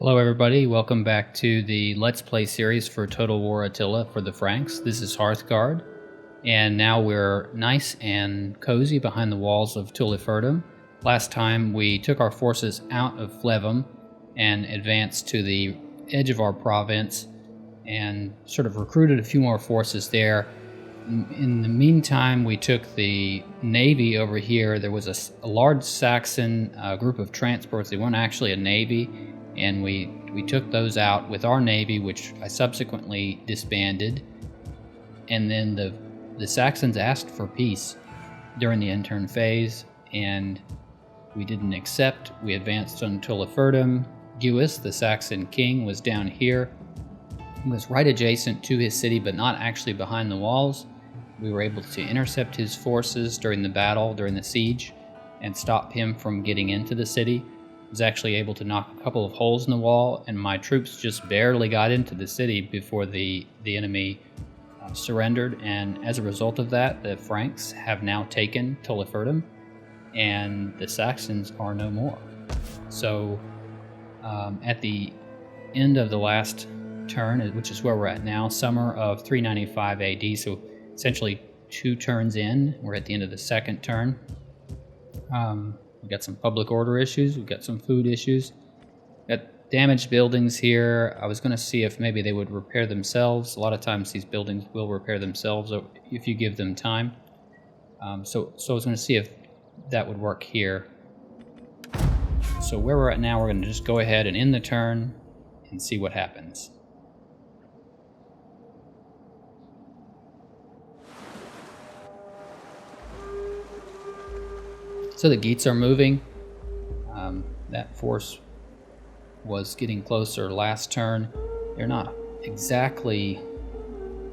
Hello everybody, welcome back to the Let's Play series for Total War Attila for the Franks. This is Hearthguard, and now we're nice and cozy behind the walls of Tulliferdum. Last time we took our forces out of Flevum and advanced to the edge of our province and sort of recruited a few more forces there. In the meantime, we took the navy over here. There was a large Saxon group of transports. They weren't actually a navy, and we took those out with our navy, which I subsequently disbanded. And then the Saxons asked for peace during the intern phase, and we didn't accept. We advanced on Tulliferdum. Gewis, the Saxon king, was down here. He was right adjacent to his city, but not actually behind the walls. We were able to intercept his forces during the battle, during the siege, and stop him from getting into the city. Was actually able to knock a couple of holes in the wall, and my troops just barely got into the city before the enemy surrendered. And as a result of that, the Franks have now taken Tulliferdum, and the Saxons are no more. So at the end of the last turn, which is where we're at now, summer of 395 AD, so essentially 2 turns in, we're at the end of the second turn. We've got some public order issues, we've got some food issues, got damaged buildings here. I was going to see if maybe they would repair themselves. A lot of times these buildings will repair themselves if you give them time. So I was going to see if that would work here. So where we're at now, we're going to just go ahead and end the turn and see what happens. So the Geats are moving. That force was getting closer last turn. They're not exactly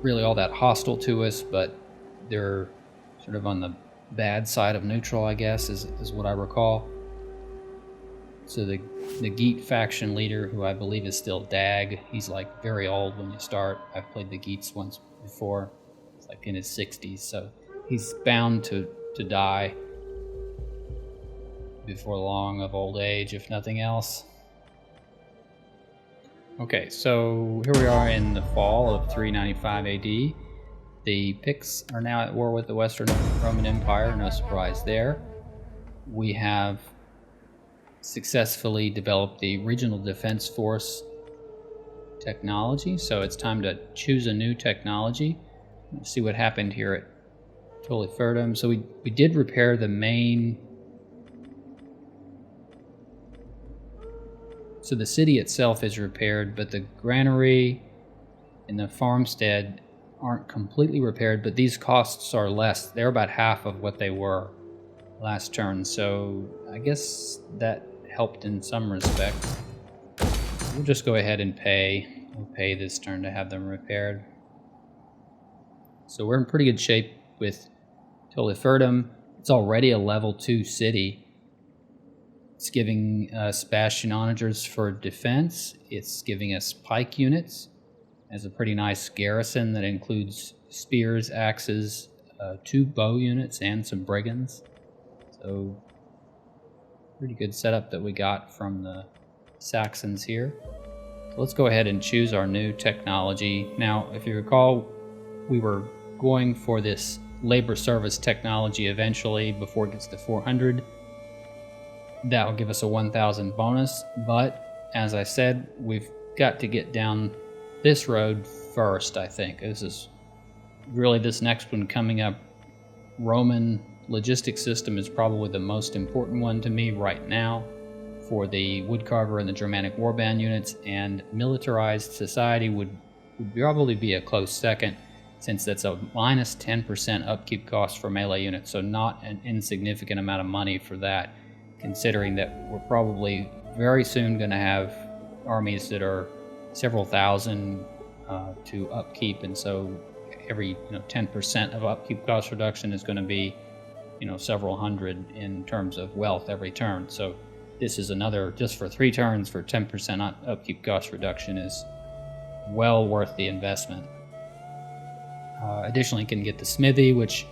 really all that hostile to us, but they're sort of on the bad side of neutral, I guess, is what I recall. So the Geat faction leader, who I believe is still Dag, he's like very old when you start. I've played the Geats once before. It's like in his 60s, so he's bound to die before long of old age, if nothing else. Okay, so here we are in the fall of 395 AD. The Picts are now at war with the Western Roman Empire, no surprise there. We have successfully developed the Regional Defense Force technology, so it's time to choose a new technology. Let's see what happened here at Tulliferdum. So we did repair the main. So the city itself is repaired, but the granary and the farmstead aren't completely repaired, but these costs are less. They're about half of what they were last turn, so I guess that helped in some respect. We'll just go ahead and pay. We'll pay this turn to have them repaired. So we're in pretty good shape with Tulliferdum. It's already a level 2 city. It's giving us bastion onagers for defense. It's giving us pike units. It has a pretty nice garrison that includes spears, axes, 2 bow units, and some brigands. So pretty good setup that we got from the Saxons here. So let's go ahead and choose our new technology. Now, if you recall, we were going for this labor service technology eventually before it gets to 400. That will give us a 1,000 bonus, but as I said, we've got to get down this road first, I think. This is really this next one coming up. Roman logistics system is probably the most important one to me right now for the Woodcarver and the Germanic Warband units, and militarized society would probably be a close second, since that's a minus 10% upkeep cost for melee units, so not an insignificant amount of money for that, considering that we're probably very soon going to have armies that are several thousand to upkeep, and so every 10% of upkeep cost reduction is going to be several hundred in terms of wealth every turn. So this is another, just for 3 turns for 10% upkeep cost reduction is well worth the investment. Additionally, you can get the smithy, which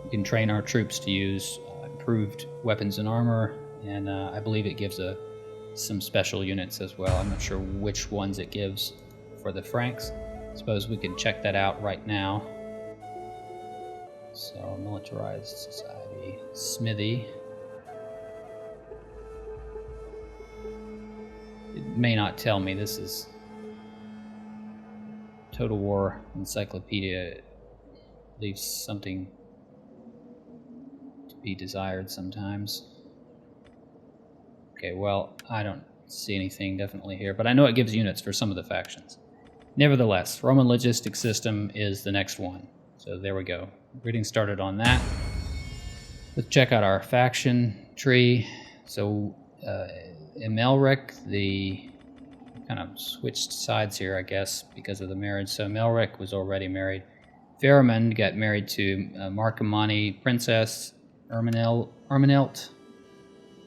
you can train our troops to use improved weapons and armor, and I believe it gives a some special units as well. I'm not sure which ones it gives for the Franks. I suppose we can check that out right now. So, militarized society, smithy. It may not tell me. This is Total War Encyclopedia. It leaves something to be desired sometimes. Okay, well, I don't see anything definitely here, but I know it gives units for some of the factions. Nevertheless, Roman logistics system is the next one. So there we go. Getting started on that. Let's check out our faction tree. So Emelrich, the kind of switched sides here, I guess, because of the marriage. So Emelrich was already married. Pharamond got married to Marcomanni princess Erminelt,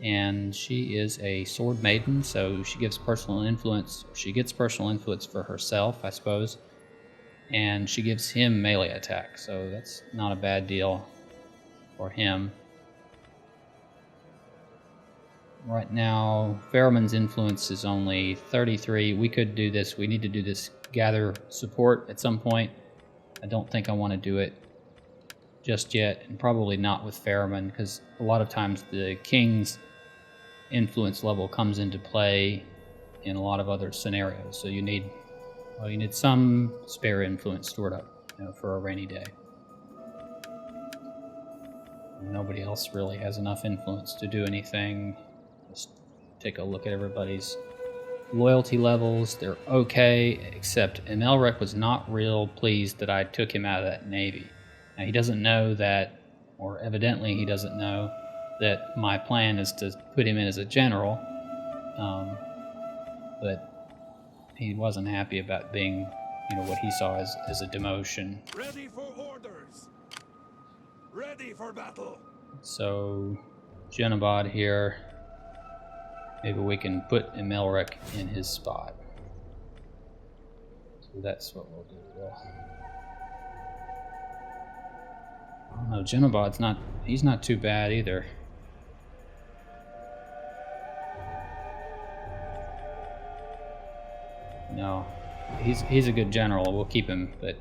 and she is a sword maiden, so she gives personal influence. She gets personal influence for herself, I suppose, and she gives him melee attack, so that's not a bad deal for him. Right now, Pharamond's influence is only 33. We could do this. We need to do this gather support at some point. I don't think I want to do it just yet, and probably not with Pharamond, because a lot of times the king's influence level comes into play in a lot of other scenarios. So you need some spare influence stored up, for a rainy day. Nobody else really has enough influence to do anything. Just take a look at everybody's loyalty levels. They're okay, except Emelrich was not real pleased that I took him out of that navy. Now, he doesn't know that, or evidently he doesn't know, that my plan is to put him in as a general, but he wasn't happy about being, what he saw as a demotion. Ready for orders. Ready for battle. So, Genobod here. Maybe we can put Emelrich in his spot. So that's what we'll do. Oh no, Genobod's he's not too bad either. No, he's a good general. We'll keep him, but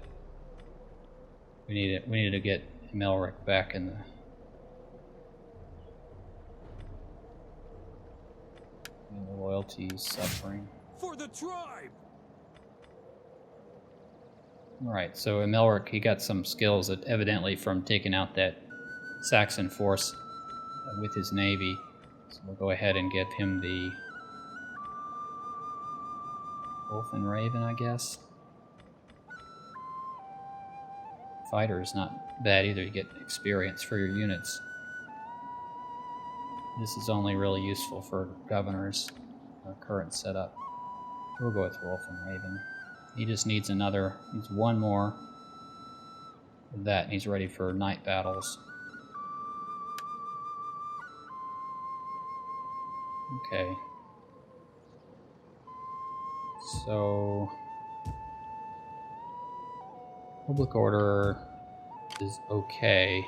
we need to get Emelrich back in the loyalty suffering. For the tribe. All right, so Emelrich, he got some skills that evidently from taking out that Saxon force with his navy. So we'll go ahead and give him the Wolf and Raven, I guess. Fighter is not bad either. You get experience for your units. This is only really useful for governors, our current setup. We'll go with Wolf and Raven. He just needs one more of that, and he's ready for night battles. Okay. So, public order is okay.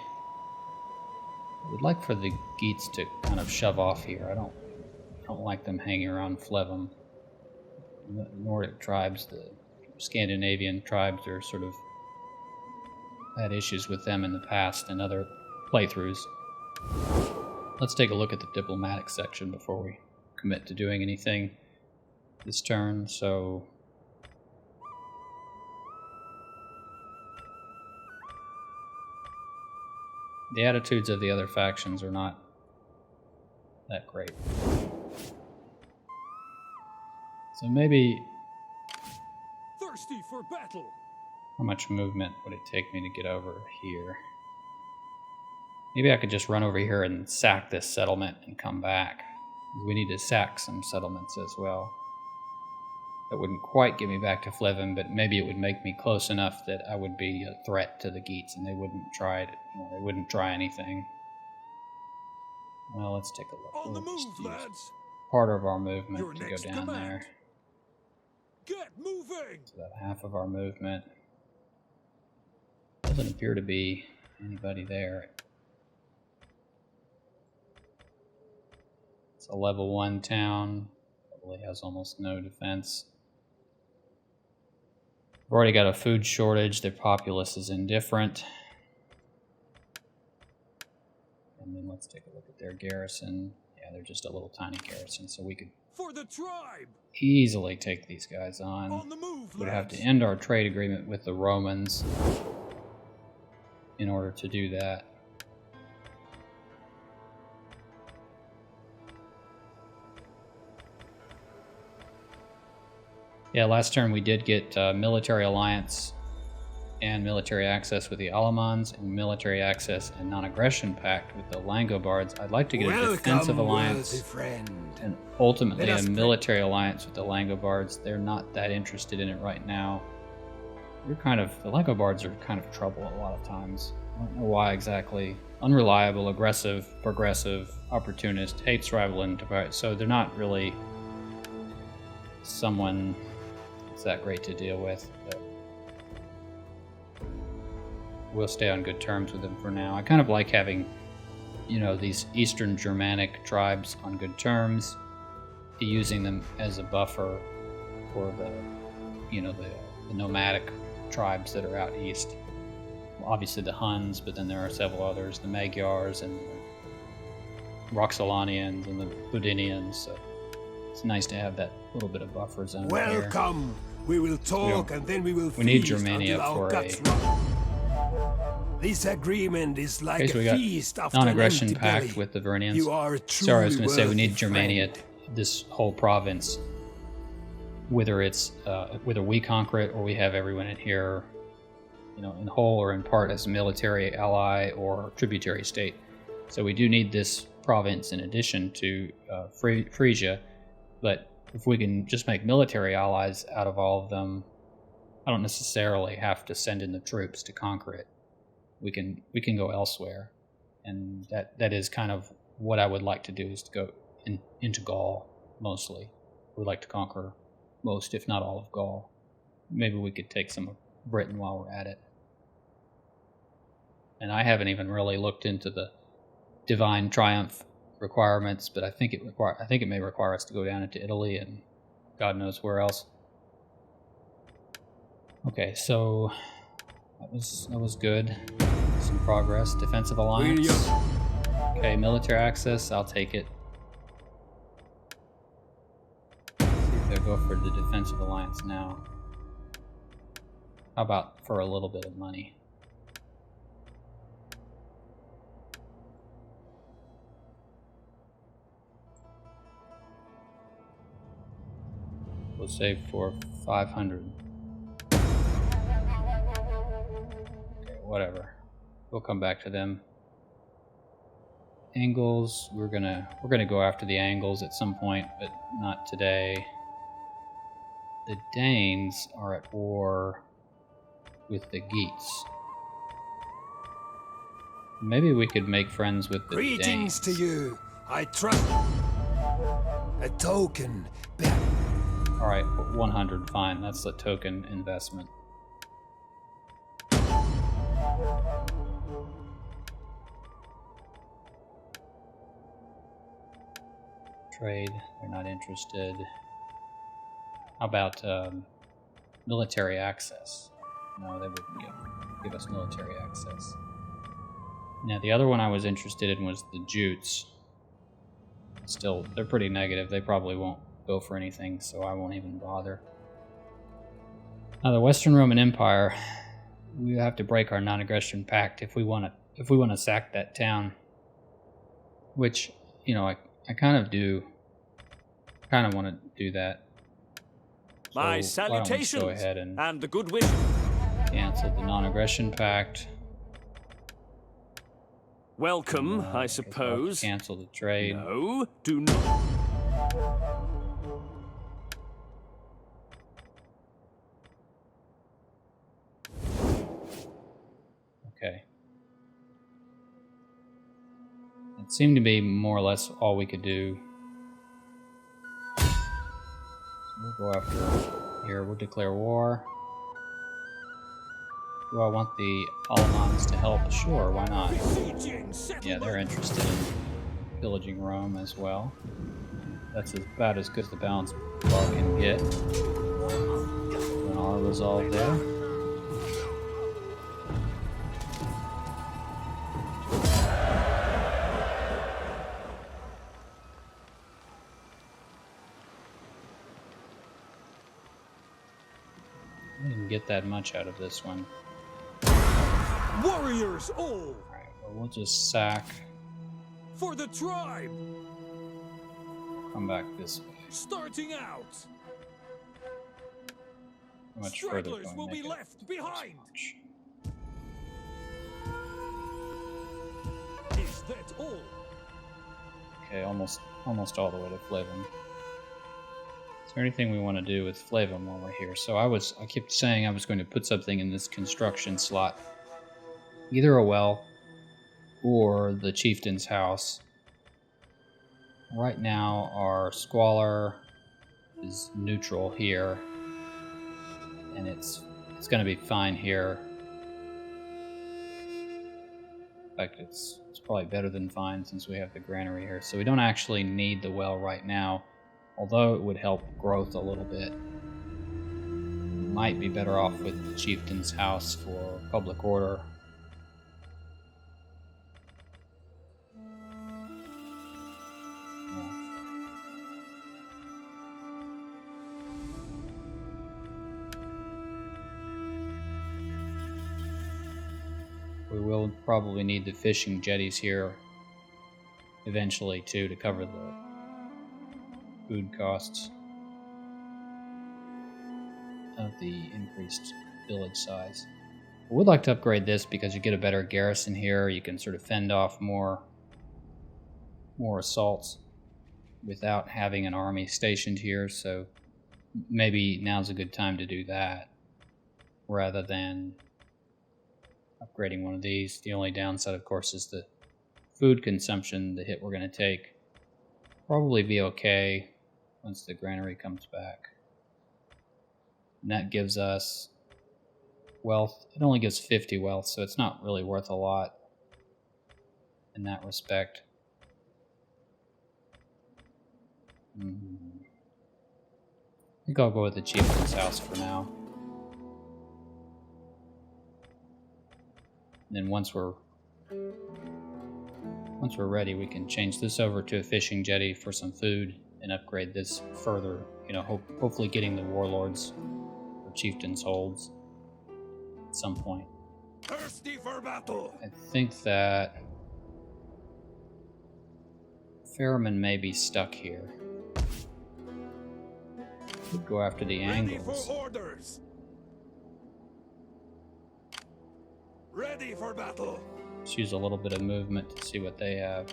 I would like for the Geats to kind of shove off here. I don't like them hanging around Flevum. The Nordic tribes, the Scandinavian tribes, are sort of had issues with them in the past and other playthroughs. Let's take a look at the diplomatic section before we commit to doing anything this turn. So the attitudes of the other factions are not that great. So maybe... Thirsty for battle. How much movement would it take me to get over here? Maybe I could just run over here and sack this settlement and come back. We need to sack some settlements as well. That wouldn't quite get me back to Flevum, but maybe it would make me close enough that I would be a threat to the Geats and they wouldn't try it. They wouldn't try anything. Well, let's take a look. On the move, lads. Part of our movement Your to go next down command. there. Get moving. It's about half of our movement. Doesn't appear to be anybody there. It's a level 1 town. Italy has almost no defense. We've already got a food shortage. Their populace is indifferent. And then let's take a look at their garrison. Yeah, they're just a little tiny garrison, so we could For the tribe! easily take these guys on. On the move, We'd have to lads. end our trade agreement with the Romans in order to do that. Yeah, last turn we did get military alliance and military access with the Alamans, and military access and non-aggression pact with the Langobards. I'd like to get a defensive alliance friend. and ultimately Let a us pray. military alliance with the Langobards. They're not that interested in it right now. The Langobards are kind of trouble a lot of times. I don't know why exactly. Unreliable, aggressive, progressive, opportunist, hates rival and divide. So they're not really someone that's that great to deal with. But we'll stay on good terms with them for now. I kind of like having, these Eastern Germanic tribes on good terms, using them as a buffer for the nomadic tribes that are out east. Obviously the Huns, but then there are several others, the Magyars and the Roxolanians and the Budinians. So it's nice to have that little bit of buffer zone here. Welcome. We will talk and then we will We need feast Germania until our for guts a- run. This agreement is like Okay, so we a got feast after an non-aggression empty pact belly. with the Vernians. You are a Sorry, I was truly going to say we worthy need Germania, friend. this whole province, whether we conquer it or we have everyone in here, in whole or in part as a military ally or tributary state. So we do need this province in addition to Frisia, but if we can just make military allies out of all of them, I don't necessarily have to send in the troops to conquer it. We can go elsewhere, and that is kind of what I would like to do, is to go into Gaul mostly. We'd like to conquer most, if not all, of Gaul. Maybe we could take some of Britain while we're at it. And I haven't even really looked into the divine triumph requirements, but I think it may require us to go down into Italy and God knows where else. Okay, so that was good. Some progress. Defensive alliance. Okay, military access. I'll take it. See if they'll go for the defensive alliance now. How about for a little bit of money? We'll save for 500. Okay, whatever. We'll come back to them. Angles, we're gonna go after the Angles at some point, but not today. The Danes are at war with the Geats. Maybe we could make friends with the Greetings Danes. to you. I trust a token. Alright, 100, fine. That's the token investment. Trade, they're not interested. How about military access? No, they wouldn't give us military access. Now, the other one I was interested in was the Jutes. Still, they're pretty negative. They probably won't go for anything, so I won't even bother. Now, the Western Roman Empire, we have to break our non-aggression pact if we want to sack that town. Which, I kind of do. Kind of want to do that. My So why don't we just salutations go ahead and the good wish. cancel the non-aggression pact. Welcome, guess I'll I have to suppose. cancel the trade. No, do not. Okay. It seemed to be more or less all we could do. So we'll go after here. We'll declare war. Do I want the Alamans to help? Sure, why not? Yeah, they're interested in pillaging Rome as well. That's about as good as the balance bar can get. And our resolve there. I didn't get that much out of this one. Warriors all! Alright, well, we'll just sack. For the tribe! Come back this way. Starting out! How much further Stragglers can we will make be it? left behind! March. Is that all? Okay, almost all the way to Flavum. Is there anything we want to do with Flavum while we're here? So I kept saying I was going to put something in this construction slot. Either a well or the chieftain's house. Right now our squalor is neutral here. And it's going to be fine here. In fact, it's probably better than fine since we have the granary here. So we don't actually need the well right now, although it would help growth a little bit. Might be better off with the chieftain's house for public order. We will probably need the fishing jetties here eventually too to cover the food costs of the increased village size. I would like to upgrade this because you get a better garrison here. You can sort of fend off more assaults without having an army stationed here, so maybe now's a good time to do that rather than upgrading one of these. The only downside, of course, is the food consumption, the hit we're going to take. Probably be okay once the granary comes back. And that gives us wealth. It only gives 50 wealth, so it's not really worth a lot in that respect. I think I'll go with the chieftain's house for now. And then once we're ready, we can change this over to a fishing jetty for some food and upgrade this further. You know, hopefully getting the warlords or chieftains holds at some point. Thirsty for battle! I think that Ferryman may be stuck here. Could go after the Ready Angles. for orders! Ready for battle! Let's use a little bit of movement to see what they have.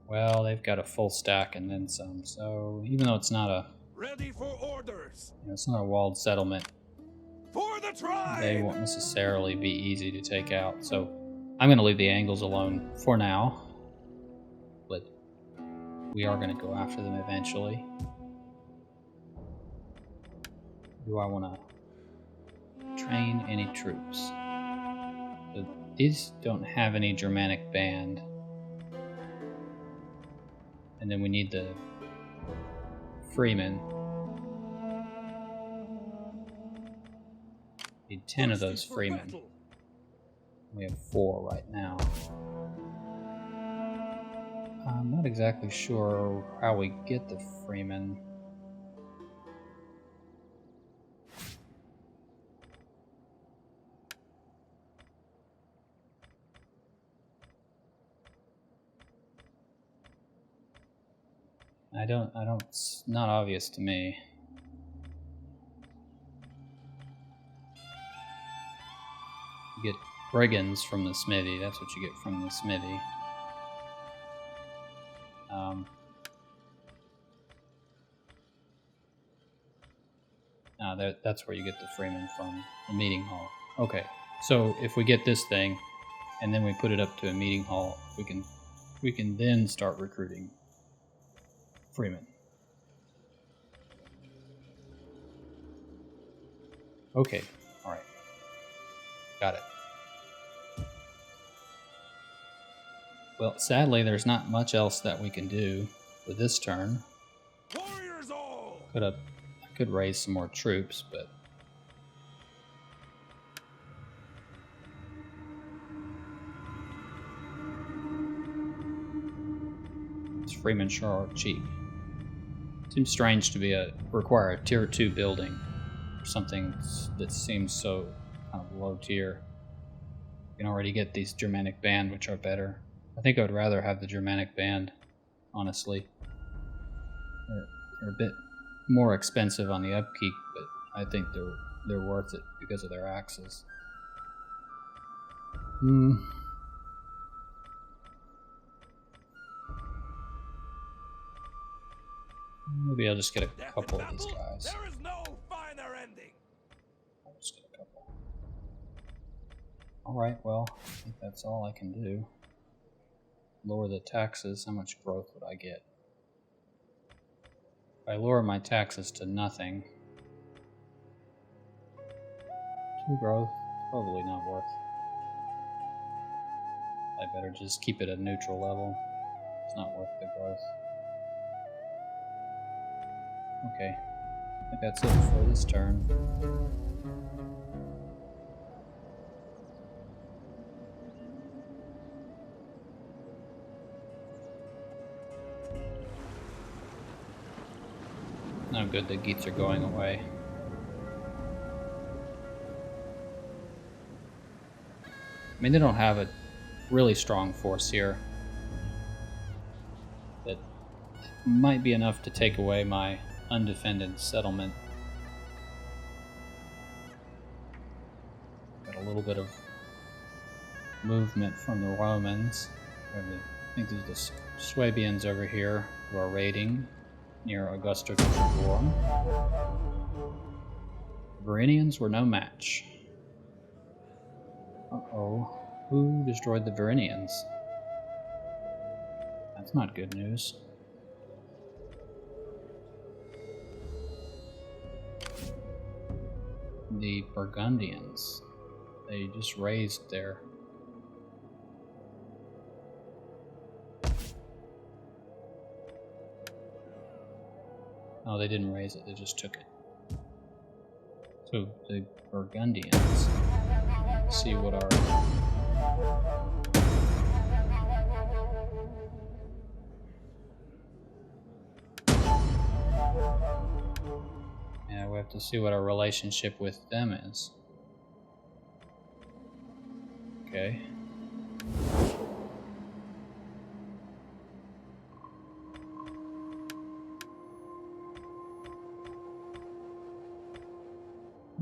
Well, they've got a full stack and then some, so even though it's not a Ready for orders! it's not a walled settlement, For the tribe! they won't necessarily be easy to take out. So I'm going to leave the Angles alone for now, but we are going to go after them eventually. Do I want to train any troops? So these don't have any Germanic band. And then we need the Freemen. Need 10 of those Freemen. We have 4 right now. I'm not exactly sure how we get the Freemen. It's not obvious to me. You get brigands from the smithy, that's what you get from the smithy. That's where you get the Freeman from, the meeting hall. Okay, so if we get this thing, and then we put it up to a meeting hall, we can then start recruiting Freeman. Okay, alright. Got it. Well, sadly, there's not much else that we can do for this turn. Warriors all! I could raise some more troops, but these Freeman Shore are cheap. Seems strange to require a tier 2 building for something that seems so kind of low tier. You can already get these Germanic band, which are better. I think I would rather have the Germanic band, honestly. They're a bit more expensive on the upkeep, but I think they're worth it because of their axes. Maybe I'll just get a couple of these guys. There is no finer ending. I'll just get a couple. Alright, well, I think that's all I can do. Lower the taxes, how much growth would I get? If I lower my taxes to nothing, 2 growth, probably not worth. I better just keep it at neutral level. It's not worth the growth. Okay, I think that's it for this turn. No good, the Geats are going away. I mean, they don't have a really strong force here. That might be enough to take away my undefended settlement. Got a little bit of movement from the Romans. I think there's the Swabians over here who are raiding near Augusta Forum. The Verinians were no match. Uh-oh. Who destroyed the Verinians? That's not good news. The Burgundians. They just raised their... Oh, they didn't raise it, they just took it. So, the Burgundians. Let's see what our... Yeah, we have to see what our relationship with them is. Okay.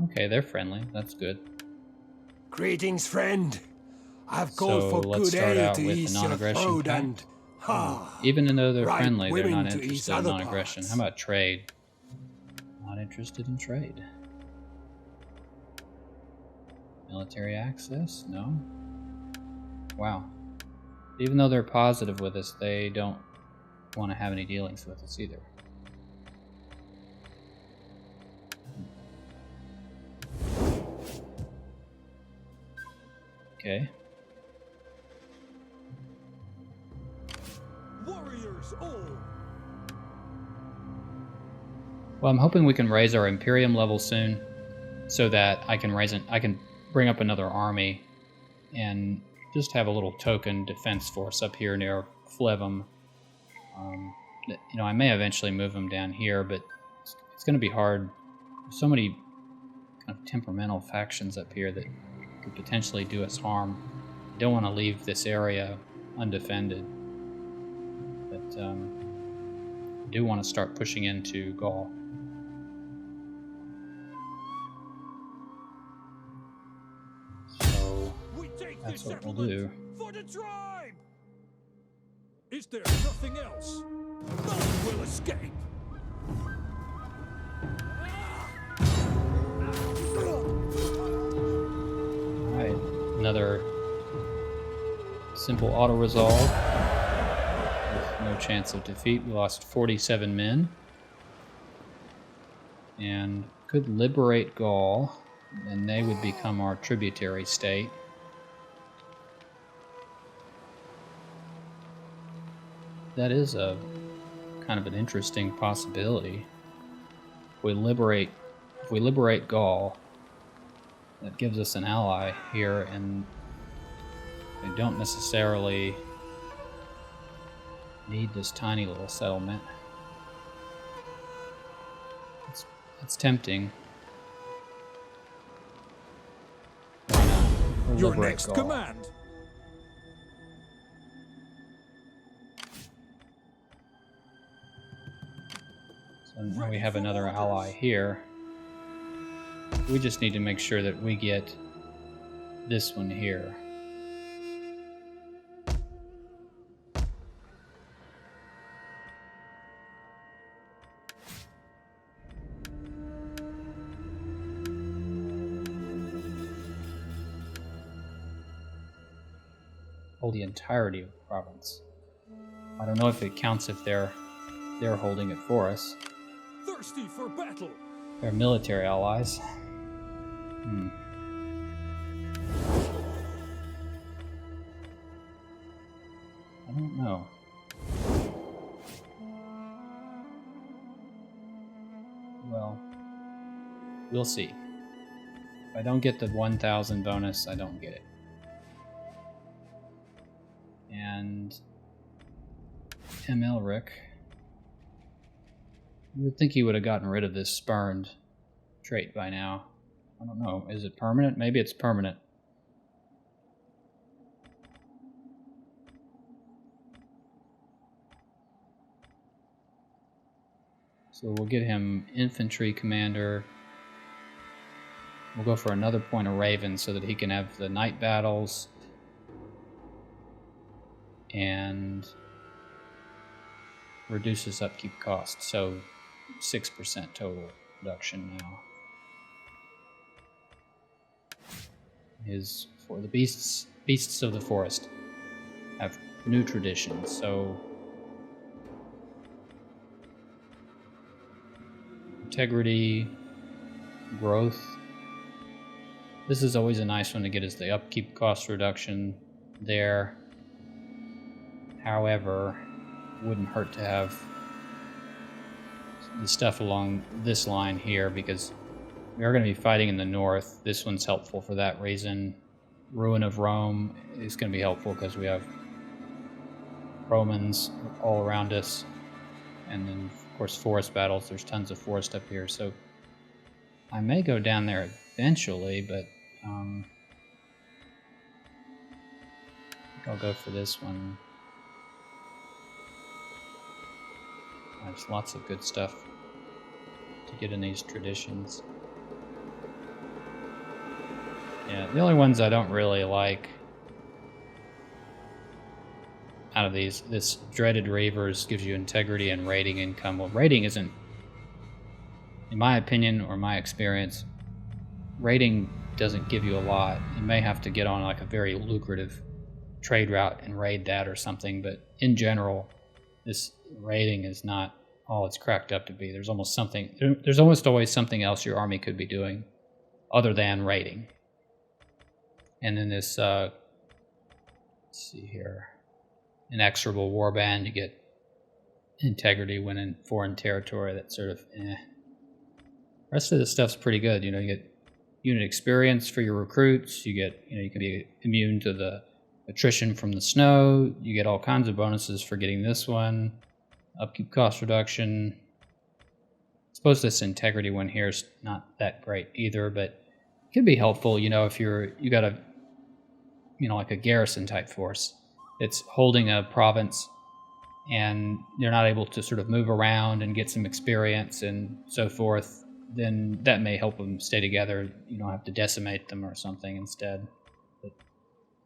Okay, they're friendly. That's good. Greetings, friend. I've called for let's good start ale out to with the ease your non-aggression throat pact. and... Ha! Even though they're Right friendly, they're women not to ease interested in other non-aggression. parts. How about trade? Not interested in trade. Military access? No. Wow. Even though they're positive with us, they don't want to have any dealings with us either. Okay. Warriors all! Well, I'm hoping we can raise our Imperium level soon, so that I can bring up another army, and just have a little token defense force up here near Flevum. I may eventually move them down here, but it's going to be hard. There's so many kind of temperamental factions up here that could potentially do us harm. I don't want to leave this area undefended, but I do want to start pushing into Gaul. So that's what we'll do. For the tribe! Is there nothing else? None will escape! Alright, another simple auto-resolve with no chance of defeat. We lost 47 men. And could liberate Gaul, and they would become our tributary state. that is a kind of an interesting possibility. If we liberate Gaul, that gives us an ally here, and they don't necessarily need this tiny little settlement. It's tempting. We'll Your liberate next Gaul. command. So now we have another ally here. We just need to make sure that we get this one here. Hold the entirety of the province. I don't know if it counts if they're holding it for us. Thirsty for battle. They're military allies. I don't know. Well, we'll see. If I don't get the 1,000 bonus, I don't get it. And Emelrich, you would think he would have gotten rid of this spurned trait by now. I don't know. Is it permanent? Maybe it's permanent. So we'll get him infantry commander. We'll go for another point of Raven so that he can have the night battles. And reduces upkeep cost. So 6% total reduction now. Is for the beasts of the forest have new traditions. So integrity, growth. This is always a nice one to get, is the upkeep cost reduction there. However, wouldn't hurt to have the stuff along this line here because we are going to be fighting in the north. This one's helpful for that reason. Ruin of Rome is going to be helpful because we have Romans all around us. And then, of course, forest battles. There's tons of forest up here. So I may go down there eventually, but I think I'll go for this one. There's lots of good stuff to get in these traditions. Yeah, the only ones I don't really like out of these, this Dreaded Reavers gives you integrity and raiding income. Well, raiding isn't, in my opinion or my experience, raiding doesn't give you a lot. You may have to get on like a very lucrative trade route and raid that or something, but in general, this raiding is not all it's cracked up to be. There's almost always something else your army could be doing other than raiding. And then this, let's see here, inexorable warband, you get integrity when in foreign territory. That's sort of eh. The rest of this stuff's pretty good. You know, you get unit experience for your recruits. You get, you can be immune to the attrition from the snow. You get all kinds of bonuses for getting this one. Upkeep cost reduction. I suppose this integrity one here is not that great either, but it could be helpful, if you got a, like a garrison type force. It's holding a province and they're not able to sort of move around and get some experience and so forth, then that may help them stay together. You don't have to decimate them or something instead. But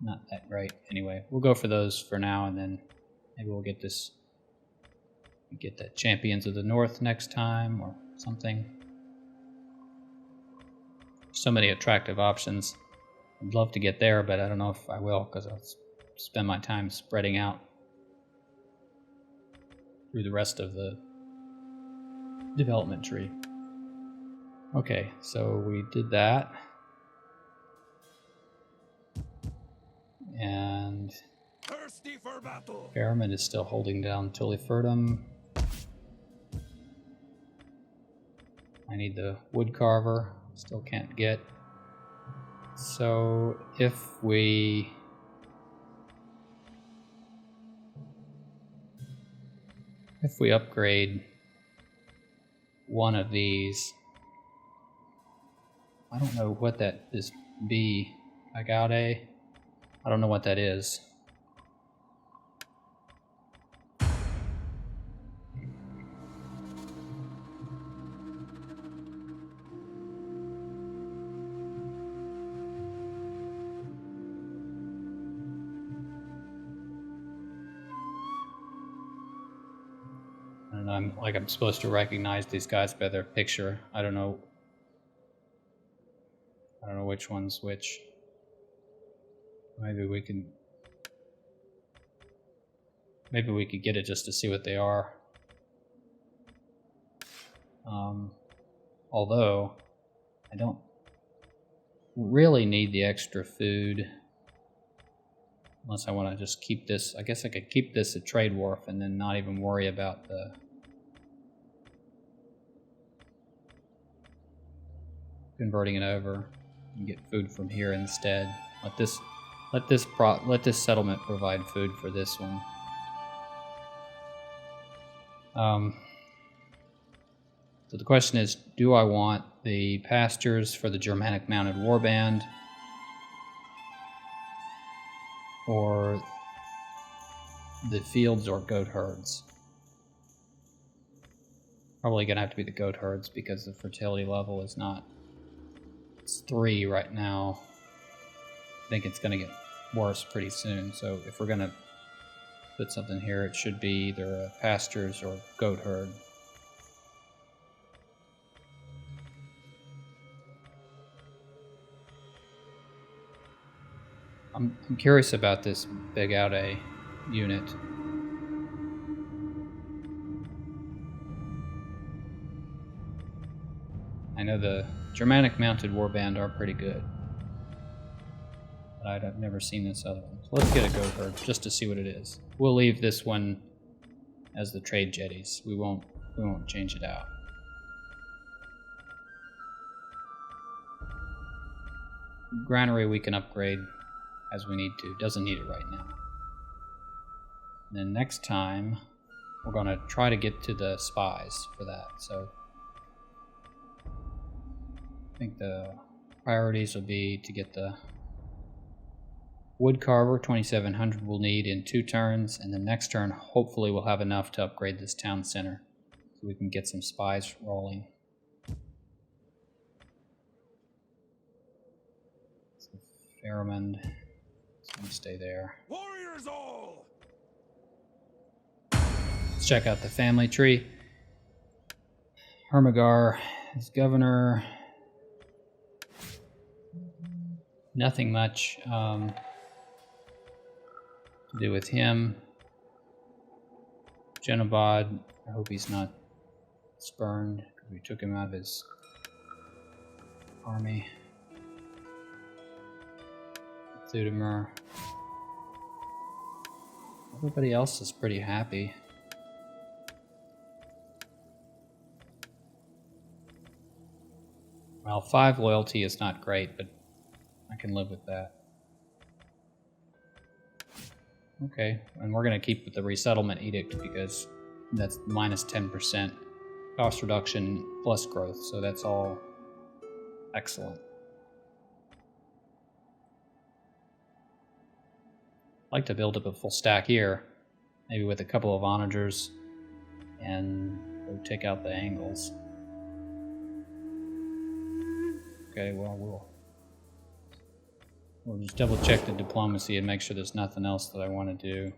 not that great. Anyway, we'll go for those for now, and then maybe we'll get that Champions of the North next time or something. So many attractive options. I'd love to get there, but I don't know if I will because I'll spend my time spreading out through the rest of the development tree. Okay, so we did that. And Thirsty for battle. Fairmont is still holding down Tulliferdum. I need the wood carver. Still can't get. So if we upgrade one of these, I don't know what that is. B agate. I don't know what that is. And I'm supposed to recognize these guys by their picture. I don't know which one's which. Maybe we could get it just to see what they are. Although I don't really need the extra food unless I want to just keep this. I guess I could keep this at Trade Wharf and then not even worry about the converting it over and get food from here instead. Let this settlement provide food for this one. So the question is, do I want the pastures for the Germanic Mounted Warband, or the fields or goat herds? Probably gonna have to be the goat herds because the fertility level is not. It's 3 right now. I think it's gonna get worse pretty soon. So if we're gonna put something here, it should be either pastures or goat herd. I'm curious about this Big Out A unit. I know the Germanic Mounted Warband are pretty good, but I've never seen this other one. So let's get a goat herd just to see what it is. We'll leave this one as the trade jetties. We won't change it out. Granary we can upgrade as we need to. Doesn't need it right now. And then next time we're going to try to get to the spies for that. So I think the priorities will be to get the wood carver. 2700 we'll need in 2 turns, and the next turn hopefully we'll have enough to upgrade this town center so we can get some spies rolling. So Faramond is going to stay there. Warriors all! Let's check out the family tree. Hermagar is governor. Nothing much to do with him. Genobod, I hope he's not spurned because we took him out of his army. Thudimer. Everybody else is pretty happy. Well, 5 loyalty is not great, but I can live with that. Okay, and we're going to keep with the resettlement edict because that's minus 10% cost reduction plus growth, so that's all excellent. I'd like to build up a full stack here, maybe with a couple of onagers, and we'll take out the angles. Okay, well, we'll just double check the diplomacy and make sure there's nothing else that I want to do.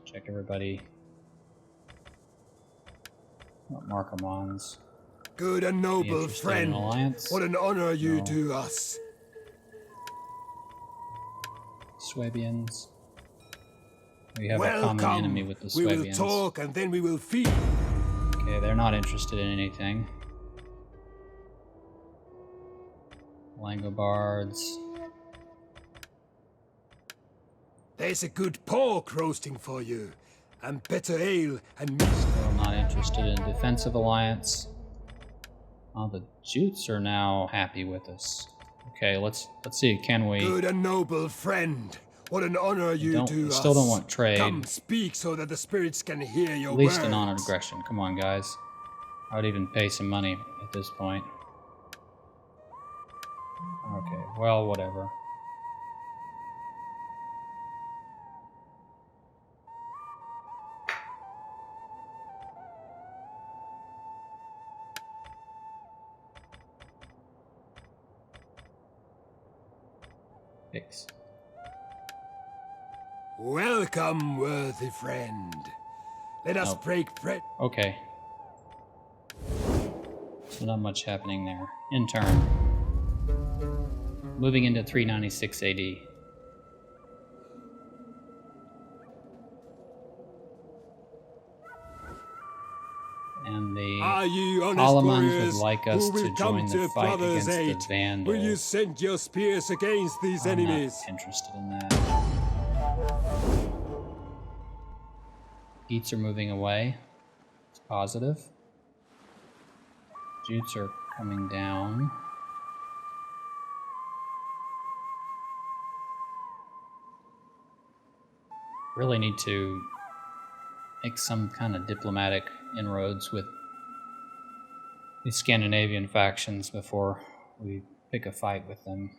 Check everybody. Markomons. Good and noble friend, what an honor you do us. Swabians. We have a common enemy with the Swabians. We will talk and then we will feed. Okay, they're not interested in anything. Langobards. There's a good pork roasting for you, and better ale and meat. Still not interested in defensive alliance. Oh, the Jutes are now happy with us. Okay, let's see. Can we? Good and noble friend, what an honor you do us. Still don't want trade. Come, speak so that the spirits can hear your At least words. a non-aggression. Come on, guys. I would even pay some money at this point. Okay, well, whatever. Fix. Welcome, worthy friend. Let us break bread. Okay. So not much happening there. In turn. Moving into 396 AD. And the Ottomans would like us to join the fight against the Vandals. Will you send your spears against these enemies? I'm not interested in that. Geats are moving away. It's positive. Jutes are coming down. Really need to make some kind of diplomatic inroads with the Scandinavian factions before we pick a fight with them.